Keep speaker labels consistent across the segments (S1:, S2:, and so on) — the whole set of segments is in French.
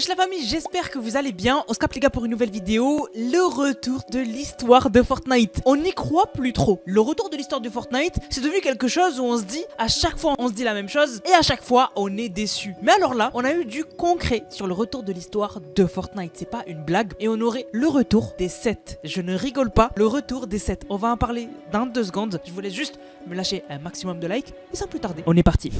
S1: Wesh la famille, j'espère que vous allez bien. On se capte les gars pour une nouvelle vidéo. Le retour de l'histoire de Fortnite. On n'y croit plus trop. Le retour de l'histoire de Fortnite, c'est devenu quelque chose où on se dit, à chaque fois on se dit la même chose et à chaque fois on est déçu. Mais alors là, on a eu du concret sur le retour de l'histoire de Fortnite. C'est pas une blague. Et on aurait le retour des 7. Je ne rigole pas, le retour des 7. On va en parler dans 2 secondes. Je vous laisse juste me lâcher un maximum de likes et sans plus tarder, on est parti.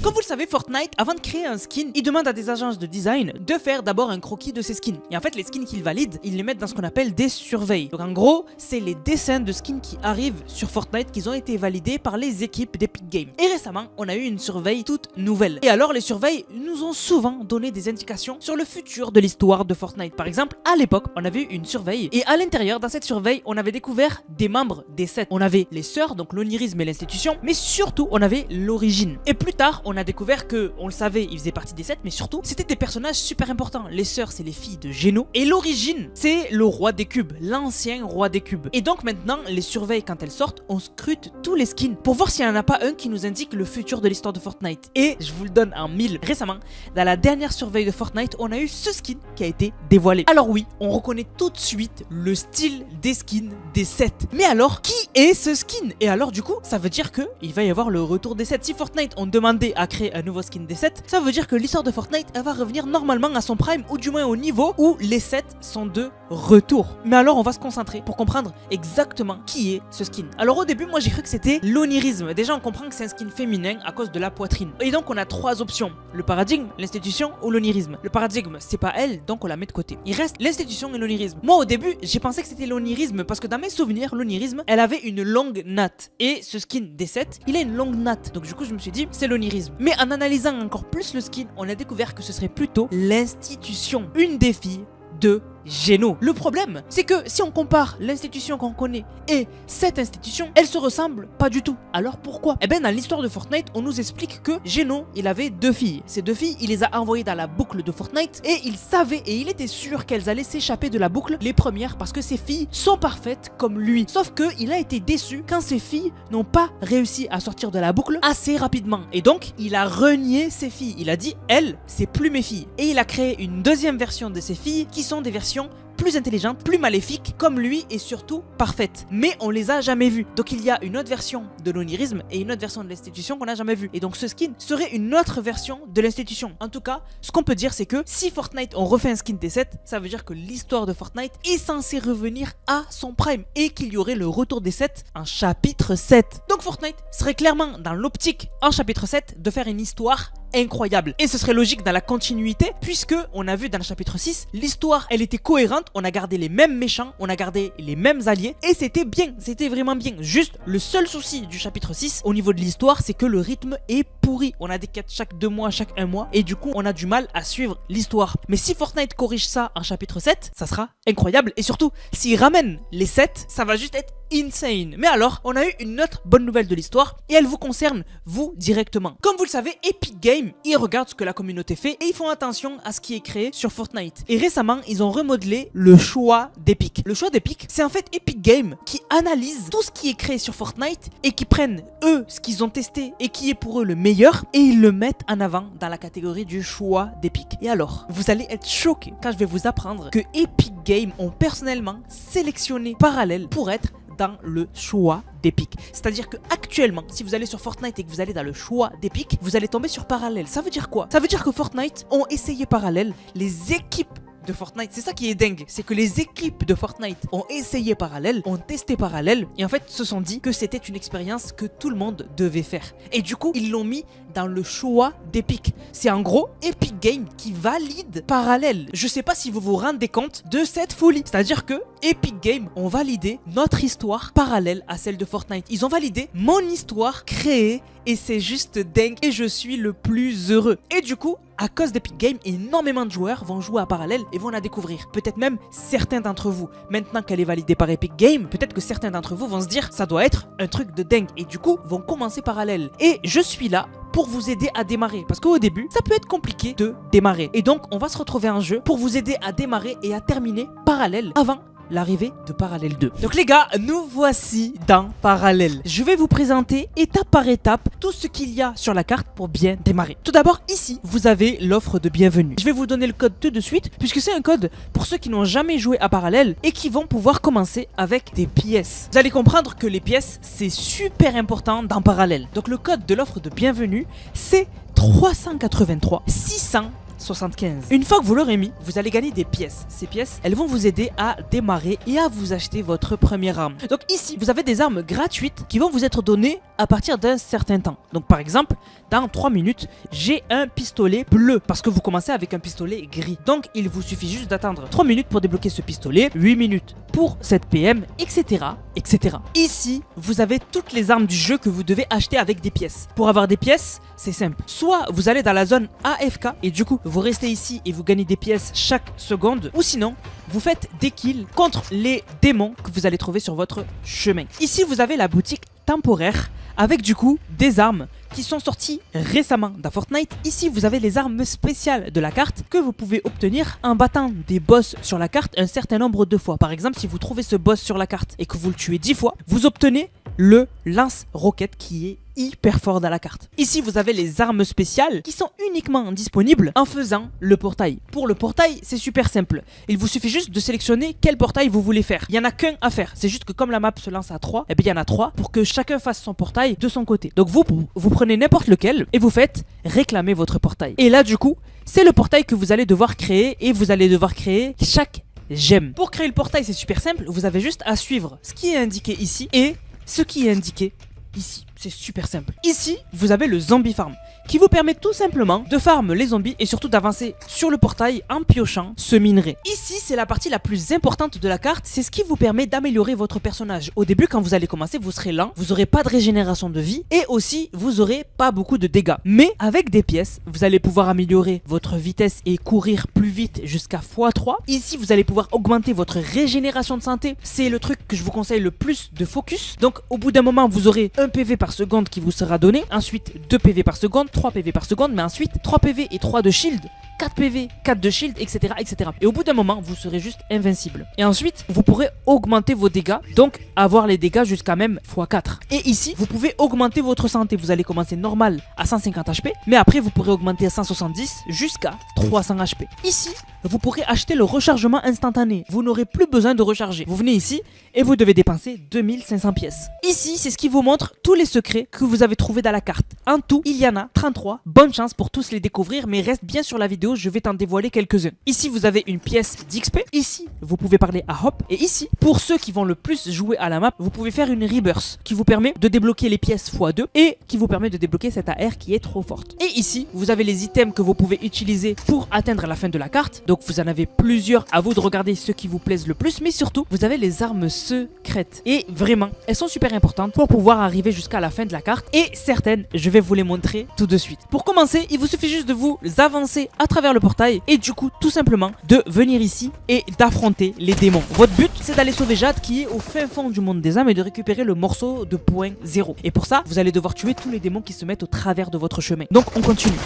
S1: Comme vous le savez, Fortnite, avant de créer un skin, il demande à des agences de design de faire d'abord un croquis de ces skins. Et en fait, les skins qu'ils valident, ils les mettent dans ce qu'on appelle des surveilles. Donc en gros, c'est les dessins de skins qui arrivent sur Fortnite qui ont été validés par les équipes d'Epic Games. Et récemment, on a eu une surveille toute nouvelle. Et alors, les surveilles nous ont souvent donné des indications sur le futur de l'histoire de Fortnite. Par exemple, à l'époque, on avait eu une surveille. Et à l'intérieur, dans cette surveille, on avait découvert des membres des 7. On avait les sœurs, donc l'onirisme et l'institution. Mais surtout, on avait l'origine. Et plus tard, on a découvert que, on le savait, ils faisaient partie des 7, mais surtout, c'était des personnages super importants. Les sœurs, c'est les filles de Geno. Et l'origine, c'est le roi des cubes, l'ancien roi des cubes. Et donc maintenant, les surveilles, quand elles sortent, on scrute tous les skins pour voir s'il n'y en a pas un qui nous indique le futur de l'histoire de Fortnite. Et je vous le donne en 1000. Récemment, dans la dernière surveille de Fortnite, on a eu ce skin qui a été dévoilé. Alors oui, on reconnaît tout de suite le style des skins des 7. Mais alors, qui est ce skin? Et alors du coup, ça veut dire que il va y avoir le retour des 7. Si Fortnite ont demandé à créer un nouveau skin des 7, ça veut dire que l'histoire de Fortnite, elle va revenir normalement à son prime, ou du moins au niveau où les 7 sont de retour. Mais alors on va se concentrer pour comprendre exactement qui est ce skin. Alors au début, moi j'ai cru que c'était l'onirisme. Déjà on comprend que c'est un skin féminin à cause de la poitrine. Et donc on a 3 options: le paradigme, l'institution ou l'onirisme. Le paradigme, c'est pas elle, donc on la met de côté. Il reste l'institution et l'onirisme. Moi au début, j'ai pensé que c'était l'onirisme parce que dans mes souvenirs, l'onirisme, elle avait une longue natte. Et ce skin des 7, il a une longue natte. Donc du coup je me suis dit, c'est l'onirisme. Mais en analysant encore plus le skin, on a découvert que ce serait plutôt l'institution, une des filles de Geno. Le problème, c'est que si on compare l'institution qu'on connaît et cette institution, elles se ressemblent pas du tout. Alors pourquoi? Eh bien dans l'histoire de Fortnite, on nous explique que Geno, il avait 2 filles. Ces 2 filles, il les a envoyées dans la boucle de Fortnite et il savait et il était sûr qu'elles allaient s'échapper de la boucle les premières parce que ces filles sont parfaites comme lui. Sauf que il a été déçu quand ces filles n'ont pas réussi à sortir de la boucle assez rapidement. Et donc, il a renié ces filles. Il a dit, elles, c'est plus mes filles. Et il a créé une deuxième version de ces filles qui sont des versions plus intelligentes, plus maléfiques, comme lui et surtout parfaites. Mais on les a jamais vues. Donc il y a une autre version de l'onirisme et une autre version de l'institution qu'on n'a jamais vue. Et donc ce skin serait une autre version de l'institution. En tout cas, ce qu'on peut dire, c'est que si Fortnite on refait un skin des 7, ça veut dire que l'histoire de Fortnite est censée revenir à son prime et qu'il y aurait le retour des 7 en chapitre 7. Donc Fortnite serait clairement dans l'optique en chapitre 7 de faire une histoire incroyable. Et ce serait logique dans la continuité puisque on a vu dans le chapitre 6, l'histoire elle était cohérente, on a gardé les mêmes méchants, on a gardé les mêmes alliés et c'était bien, c'était vraiment bien. Juste le seul souci du chapitre 6 au niveau de l'histoire, c'est que le rythme est pourri. On a des quêtes chaque 2 mois, chaque 1 mois et du coup on a du mal à suivre l'histoire. Mais si Fortnite corrige ça en chapitre 7, ça sera incroyable et surtout s'il ramène les 7, ça va juste être insane. Mais alors, on a eu une autre bonne nouvelle de l'histoire et elle vous concerne vous directement. Comme vous le savez, Epic Games, ils regardent ce que la communauté fait et ils font attention à ce qui est créé sur Fortnite. Et récemment, ils ont remodelé le choix d'Epic. Le choix d'Epic, c'est en fait Epic Games qui analyse tout ce qui est créé sur Fortnite et qui prennent eux ce qu'ils ont testé et qui est pour eux le meilleur et ils le mettent en avant dans la catégorie du choix d'Epic. Et alors, vous allez être choqués quand je vais vous apprendre que Epic Games ont personnellement sélectionné Parallel pour être dans le choix d'Epic. C'est-à-dire que actuellement, si vous allez sur Fortnite et que vous allez dans le choix d'Epic, vous allez tomber sur Parallel. Ça veut dire quoi? Ça veut dire que Fortnite ont essayé Parallel, les équipes de Fortnite, c'est ça qui est dingue, c'est que les équipes de Fortnite ont essayé Parallel, ont testé Parallel et en fait se sont dit que c'était une expérience que tout le monde devait faire. Et du coup, ils l'ont mis dans le choix d'Epic. C'est en gros Epic Games qui valide Parallel. Je sais pas si vous vous rendez compte de cette folie. C'est-à-dire que Epic Games ont validé notre histoire parallèle à celle de Fortnite. Ils ont validé mon histoire créée et c'est juste dingue et je suis le plus heureux. Et du coup, à cause d'Epic Games, énormément de joueurs vont jouer à Parallel et vont la découvrir. Peut-être même certains d'entre vous. Maintenant qu'elle est validée par Epic Games, peut-être que certains d'entre vous vont se dire ça doit être un truc de dingue et du coup vont commencer Parallel. Et je suis là pour vous aider à démarrer. Parce qu'au début, ça peut être compliqué de démarrer. Et donc, on va se retrouver en jeu pour vous aider à démarrer et à terminer Parallèle avant l'arrivée de Parallèle 2. Donc les gars, nous voici dans Parallèle. Je vais vous présenter étape par étape tout ce qu'il y a sur la carte pour bien démarrer. Tout d'abord, ici, vous avez l'offre de bienvenue. Je vais vous donner le code tout de suite, puisque c'est un code pour ceux qui n'ont jamais joué à Parallèle et qui vont pouvoir commencer avec des pièces. Vous allez comprendre que les pièces, c'est super important dans Parallèle. Donc le code de l'offre de bienvenue, c'est 383 675. Une fois que vous l'aurez mis, vous allez gagner des pièces. Ces pièces, elles vont vous aider à démarrer et à vous acheter votre première arme. Donc ici, vous avez des armes gratuites qui vont vous être données à partir d'un certain temps. Donc par exemple, dans 3 minutes, j'ai un pistolet bleu parce que vous commencez avec un pistolet gris. Donc il vous suffit juste d'attendre 3 minutes pour débloquer ce pistolet, 8 minutes pour cette PM, etc. etc. Ici, vous avez toutes les armes du jeu que vous devez acheter avec des pièces. Pour avoir des pièces, c'est simple. Soit vous allez dans la zone AFK et du coup, vous restez ici et vous gagnez des pièces chaque seconde. Ou sinon, vous faites des kills contre les démons que vous allez trouver sur votre chemin. Ici, vous avez la boutique temporaire avec du coup des armes qui sont sorties récemment dans Fortnite. Ici, vous avez les armes spéciales de la carte que vous pouvez obtenir en battant des boss sur la carte un certain nombre de fois. Par exemple, si vous trouvez ce boss sur la carte et que vous le tuez 10 fois, vous obtenez le lance-roquette qui est hyper fort dans la carte. Ici, vous avez les armes spéciales qui sont uniquement disponibles en faisant le portail. Pour le portail, c'est super simple. Il vous suffit juste de sélectionner quel portail vous voulez faire. Il n'y en a qu'un à faire. C'est juste que comme la map se lance à 3, et bien il y en a 3 pour que chacun fasse son portail de son côté. Donc vous prenez n'importe lequel et vous faites réclamer votre portail. Et là, du coup, c'est le portail que vous allez devoir créer et vous allez devoir créer chaque gemme. Pour créer le portail, c'est super simple. Vous avez juste à suivre ce qui est indiqué ici et ce qui est indiqué ici. C'est super simple. Ici, vous avez le zombie farm qui vous permet tout simplement de farm les zombies et surtout d'avancer sur le portail en piochant ce minerai. Ici, c'est la partie la plus importante de la carte. C'est ce qui vous permet d'améliorer votre personnage. Au début, quand vous allez commencer, vous serez lent, vous n'aurez pas de régénération de vie et aussi, vous n'aurez pas beaucoup de dégâts. Mais avec des pièces, vous allez pouvoir améliorer votre vitesse et courir plus vite jusqu'à x3. Ici, vous allez pouvoir augmenter votre régénération de santé. C'est le truc que je vous conseille le plus de focus. Donc, au bout d'un moment, vous aurez 1 PV par seconde qui vous sera donné. Ensuite, 2 PV par seconde, 3 PV par seconde, mais ensuite 3 PV et 3 de shield, 4 PV, 4 de shield, etc. etc. Et au bout d'un moment, vous serez juste invincible. Et ensuite, vous pourrez augmenter vos dégâts, donc avoir les dégâts jusqu'à même x4. Et ici, vous pouvez augmenter votre santé. Vous allez commencer normal à 150 HP, mais après, vous pourrez augmenter à 170 jusqu'à 300 HP. Ici, vous pourrez acheter le rechargement instantané. Vous n'aurez plus besoin de recharger. Vous venez ici et vous devez dépenser 2500 pièces. Ici, c'est ce qui vous montre tous les secrets que vous avez trouvés dans la carte. En tout, il y en a 33. Bonne chance pour tous les découvrir, mais reste bien sur la vidéo, je vais t'en dévoiler quelques-uns. Ici, vous avez une pièce d'XP. Ici, vous pouvez parler à Hop. Et ici, pour ceux qui vont le plus jouer à la map, vous pouvez faire une Rebirth qui vous permet de débloquer les pièces x2 et qui vous permet de débloquer cette AR qui est trop forte. Et ici, vous avez les items que vous pouvez utiliser pour atteindre la fin de la carte. Donc, vous en avez plusieurs, à vous de regarder ceux qui vous plaisent le plus, mais surtout, vous avez les armes secrètes. Et vraiment, elles sont super importantes pour pouvoir arriver jusqu'à la fin de la carte. Et certaines, je vais vous les montrer tout de suite. Pour commencer, il vous suffit juste de vous avancer à travers le portail et du coup, tout simplement, de venir ici et d'affronter les démons. Votre but, c'est d'aller sauver Jade qui est au fin fond du monde des âmes et de récupérer le morceau de point 0. Et pour ça, vous allez devoir tuer tous les démons qui se mettent au travers de votre chemin. Donc, on continue.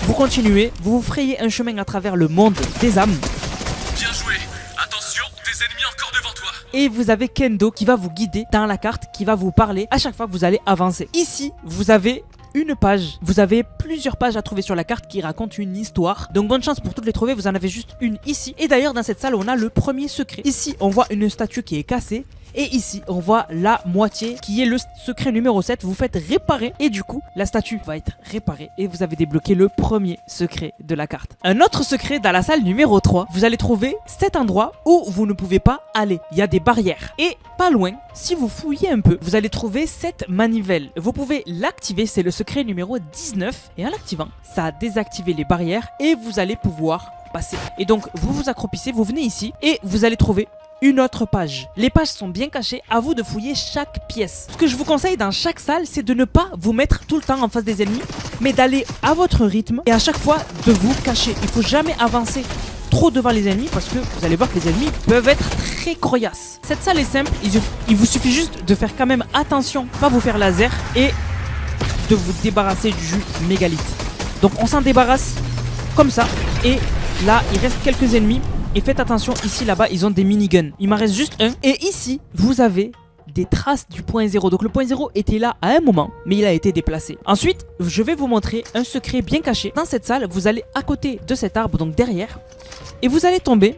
S1: Vous continuez, vous vous frayez un chemin à travers le monde des âmes.
S2: Bien joué. Attention, des ennemis encore devant toi.
S1: Et vous avez Kendo qui va vous guider dans la carte, qui va vous parler à chaque fois que vous allez avancer. Ici, vous avez une page. Vous avez plusieurs pages à trouver sur la carte qui racontent une histoire. Donc bonne chance pour toutes les trouver, vous en avez juste une ici. Et d'ailleurs dans cette salle on a le premier secret. Ici on voit une statue qui est cassée. Et ici, on voit la moitié qui est le secret numéro 7. Vous faites réparer et du coup, la statue va être réparée et vous avez débloqué le premier secret de la carte. Un autre secret dans la salle numéro 3, vous allez trouver cet endroit où vous ne pouvez pas aller. Il y a des barrières. Et pas loin, si vous fouillez un peu, vous allez trouver cette manivelle. Vous pouvez l'activer, c'est le secret numéro 19. Et en l'activant, ça a désactivé les barrières et vous allez pouvoir passer. Et donc, vous vous accroupissez, vous venez ici et vous allez trouver une autre page. Les pages sont bien cachées, à vous de fouiller chaque pièce. Ce que je vous conseille dans chaque salle, c'est de ne pas vous mettre tout le temps en face des ennemis, mais d'aller à votre rythme et à chaque fois de vous cacher. Il faut jamais avancer trop devant les ennemis parce que vous allez voir que les ennemis peuvent être très coriaces. Cette salle est simple, il vous suffit juste de faire quand même attention, pas vous faire laser et de vous débarrasser du jus mégalith. Donc on s'en débarrasse comme ça. Et là, il reste quelques ennemis. Et faites attention, ici, là-bas, ils ont des miniguns. Il m'en reste juste un. Et ici, vous avez des traces du point 0. Donc le point 0 était là à un moment, mais il a été déplacé. Ensuite, je vais vous montrer un secret bien caché. Dans cette salle, vous allez à côté de cet arbre, donc derrière. Et vous allez tomber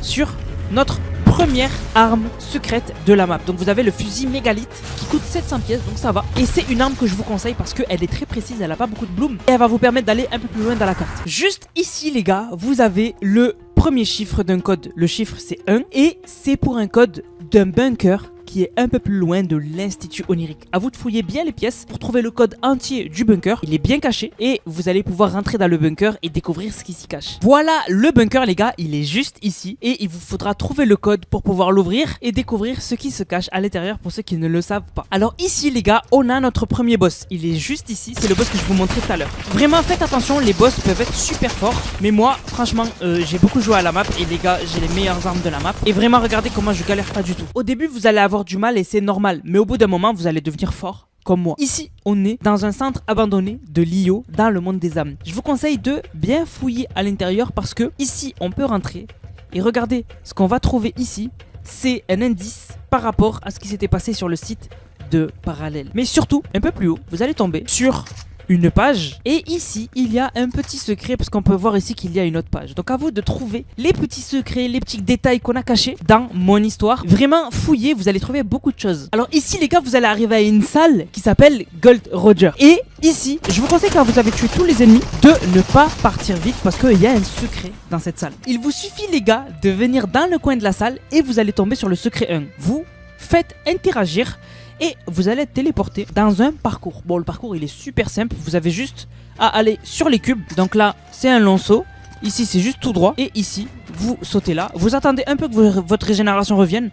S1: sur notre première arme secrète de la map. Donc vous avez le fusil mégalith qui coûte 700 pièces, donc ça va. Et c'est une arme que je vous conseille parce qu'elle est très précise, elle n'a pas beaucoup de bloom et elle va vous permettre d'aller un peu plus loin dans la carte. Juste ici les gars, vous avez le premier chiffre d'un code. Le chiffre c'est 1 et c'est pour un code d'un bunker qui est un peu plus loin de l'Institut Onirique. À vous de fouiller bien les pièces pour trouver le code entier du bunker. Il est bien caché et vous allez pouvoir rentrer dans le bunker et découvrir ce qui s'y cache. Voilà le bunker les gars, il est juste ici et il vous faudra trouver le code pour pouvoir l'ouvrir et découvrir ce qui se cache à l'intérieur pour ceux qui ne le savent pas. Alors ici les gars, on a notre premier boss. Il est juste ici, c'est le boss que je vous montrais tout à l'heure. Vraiment faites attention, les boss peuvent être super forts, mais moi franchement j'ai beaucoup joué à la map et les gars j'ai les meilleures armes de la map et vraiment regardez comment je galère pas du tout. Au début vous allez avoir du mal et c'est normal, mais au bout d'un moment vous allez devenir fort comme moi. Ici on est dans un centre abandonné de l'IO dans le monde des âmes. Je vous conseille de bien fouiller à l'intérieur parce que ici on peut rentrer et regardez ce qu'on va trouver ici, c'est un indice par rapport à ce qui s'était passé sur le site de Parallèle. Mais surtout un peu plus haut vous allez tomber sur une page et ici il y a un petit secret parce qu'on peut voir ici qu'il y a une autre page. Donc à vous de trouver les petits secrets, les petits détails qu'on a cachés dans mon histoire. Vraiment fouillez, vous allez trouver beaucoup de choses. Alors ici les gars vous allez arriver à une salle qui s'appelle Gold Roger. Et ici je vous conseille quand vous avez tué tous les ennemis de ne pas partir vite parce qu'il y a un secret dans cette salle. Il vous suffit les gars de venir dans le coin de la salle et vous allez tomber sur le secret 1. Vous faites interagir et vous allez être téléporté dans un parcours. Bon, le parcours il est super simple, vous avez juste à aller sur les cubes. Donc là c'est un long saut, ici c'est juste tout droit et ici vous sautez là, vous attendez un peu que votre régénération revienne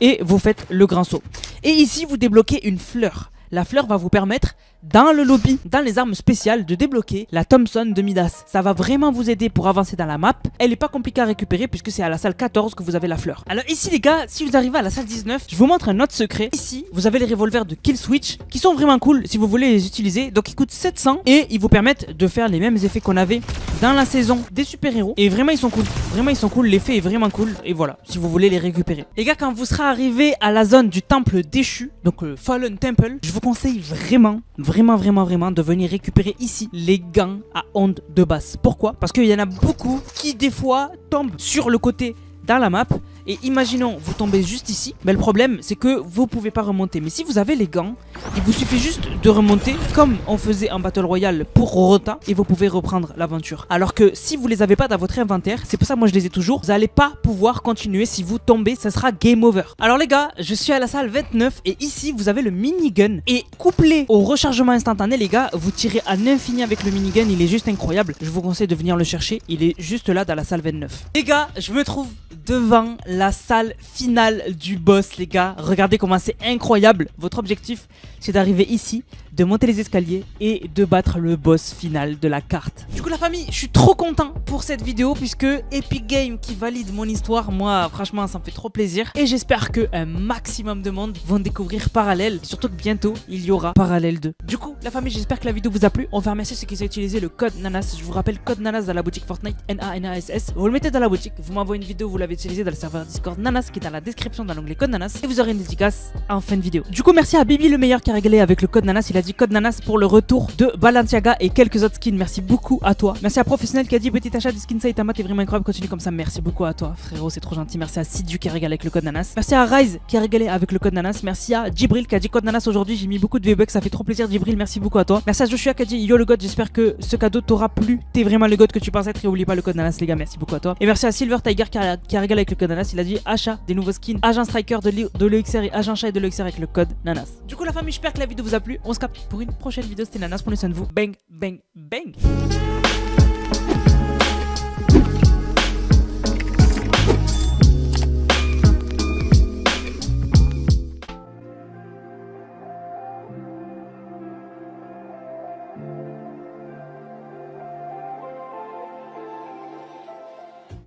S1: et vous faites le grand saut. Et ici vous débloquez une fleur. La fleur va vous permettre dans le lobby, dans les armes spéciales, de débloquer la Thompson de Midas. Ça va vraiment vous aider pour avancer dans la map. Elle n'est pas compliquée à récupérer puisque c'est à la salle 14 que vous avez la fleur. Alors ici les gars, si vous arrivez à la salle 19, je vous montre un autre secret. Ici, vous avez les revolvers de Kill Switch qui sont vraiment cool si vous voulez les utiliser. Donc ils coûtent 700 et ils vous permettent de faire les mêmes effets qu'on avait dans la saison des super-héros. Et vraiment ils sont cool. Vraiment ils sont cool, l'effet est vraiment cool. Et voilà, si vous voulez les récupérer. Les gars, quand vous serez arrivé à la zone du temple déchu, donc le Fallen Temple, je vous conseille vraiment de venir récupérer ici les gants à ondes de basse. Pourquoi? Parce qu'il y en a beaucoup qui des fois tombent sur le côté dans la map. Et imaginons, vous tombez juste ici, mais le problème c'est que vous pouvez pas remonter. Mais si vous avez les gants, il vous suffit juste de remonter comme on faisait en Battle Royale pour Rota et vous pouvez reprendre l'aventure. Alors que si vous les avez pas dans votre inventaire, c'est pour ça moi je les ai toujours, vous allez pas pouvoir continuer. Si vous tombez, ça sera game over. Alors les gars, je suis à la salle 29 et ici vous avez le minigun. Et couplé au rechargement instantané les gars, vous tirez à l'infini avec le minigun, il est juste incroyable. Je vous conseille de venir le chercher, il est juste là dans la salle 29. Les gars, je me trouve devant la salle finale du boss les gars. Regardez comment c'est incroyable. Votre objectif c'est d'arriver ici, de monter les escaliers et de battre le boss final de la carte. Du coup la famille, je suis trop content pour cette vidéo puisque Epic Games qui valide mon histoire, moi franchement ça me fait trop plaisir. Et j'espère que un maximum de monde vont découvrir Parallèle. Et surtout que bientôt il y aura Parallèle 2. Du coup la famille, j'espère que la vidéo vous a plu. On va remercier ceux qui ont utilisé le code NANAS. Je vous rappelle code NANAS dans la boutique Fortnite, NANASS. Vous le mettez dans la boutique, vous m'envoyez une vidéo, vous l'avez utilisé dans le serveur Discord NANAS qui est dans la description dans l'onglet code NANAS. Et vous aurez une dédicace en fin de vidéo. Du coup merci à Bibi le meilleur qui a régalé avec le code NANAS. Il a dit code NANAS pour le retour de Balenciaga et quelques autres skins. Merci beaucoup à toi. Merci à Professionnel qui a dit petit achat du skin Saitama, t'es vraiment incroyable, continue comme ça. Merci beaucoup à toi frérot, c'est trop gentil. Merci à Sidu qui a régalé avec le code NANAS. Merci à Rise qui a régalé avec le code NANAS. Merci à Djibril qui a dit code NANAS aujourd'hui. J'ai mis beaucoup de V-Bucks, ça fait trop plaisir Djibril, merci beaucoup à toi. Merci à Joshua qui a dit yo le god, j'espère que ce cadeau t'aura plu. T'es vraiment le god que tu penses être et oublie pas le code NANAS les gars, merci beaucoup à toi. Et merci à Silver Tiger qui a régalé avec le code NANAS. Il a dit achat des nouveaux skins Agent Striker de l'EXR et Agent Chat de l'EXR avec le code NANAS. Du coup la famille, j'espère que la vidéo vous a plu. On se capte pour une prochaine vidéo, c'était NANAS, prenez soin de vous. Bang, bang, bang.